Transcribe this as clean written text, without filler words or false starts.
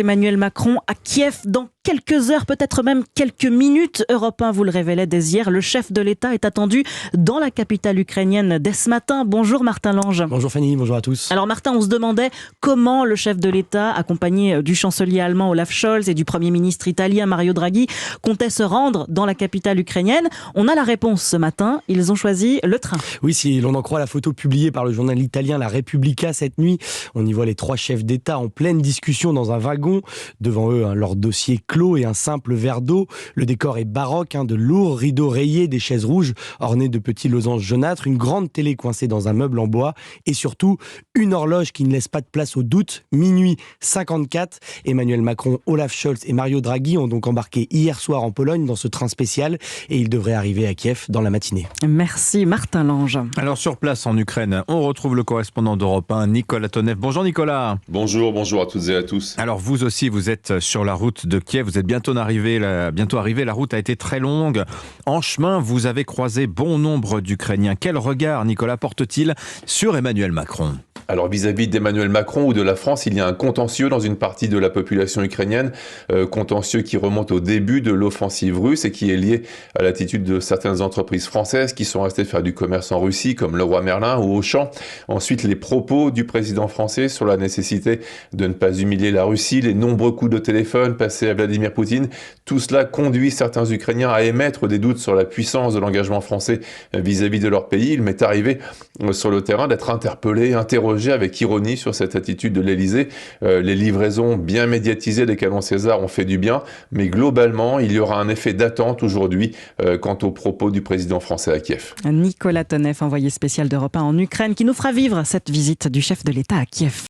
Emmanuel Macron à Kiev dans quelques heures, peut-être même quelques minutes. Europe 1 vous le révélait dès hier, le chef de l'État est attendu dans la capitale ukrainienne dès ce matin. Bonjour Martin Lange. Bonjour Fanny, bonjour à tous. Alors Martin, on se demandait comment le chef de l'État, accompagné du chancelier allemand Olaf Scholz et du Premier ministre italien Mario Draghi, comptait se rendre dans la capitale ukrainienne. On a la réponse ce matin, ils ont choisi le train. Oui, si l'on en croit la photo publiée par le journal italien La Repubblica cette nuit, on y voit les trois chefs d'État en pleine discussion dans un wagon. Devant eux, leur dossier clos et un simple verre d'eau. Le décor est baroque, de lourds rideaux rayés, des chaises rouges ornées de petits losanges jaunâtres, une grande télé coincée dans un meuble en bois et surtout une horloge qui ne laisse pas de place au doute. Minuit 54, Emmanuel Macron, Olaf Scholz et Mario Draghi ont donc embarqué hier soir en Pologne dans ce train spécial et ils devraient arriver à Kiev dans la matinée. Merci Martin Lange. Alors sur place en Ukraine, on retrouve le correspondant d'Europe 1, Nicolas Tonev. Bonjour Nicolas. Bonjour à toutes et à tous. Alors vous aussi, vous êtes sur la route de Kiev, vous êtes bientôt arrivé, la route a été très longue. En chemin, vous avez croisé bon nombre d'Ukrainiens. Quel regard Nicolas porte-t-il sur Emmanuel Macron ? Alors vis-à-vis d'Emmanuel Macron ou de la France, il y a un contentieux dans une partie de la population ukrainienne, contentieux qui remonte au début de l'offensive russe et qui est lié à l'attitude de certaines entreprises françaises qui sont restées faire du commerce en Russie, comme Leroy Merlin ou Auchan. Ensuite, les propos du président français sur la nécessité de ne pas humilier la Russie, les nombreux coups de téléphone passés à Vladimir Poutine, tout cela conduit certains Ukrainiens à émettre des doutes sur la puissance de l'engagement français vis-à-vis de leur pays. Il m'est arrivé sur le terrain d'être interpellé, interrogé avec ironie sur cette attitude de l'Élysée. Les livraisons bien médiatisées des canons César ont fait du bien, mais globalement, il y aura un effet d'attente aujourd'hui quant aux propos du président français à Kiev. Nicolas Tonev, envoyé spécial d'Europe 1 en Ukraine, qui nous fera vivre cette visite du chef de l'État à Kiev.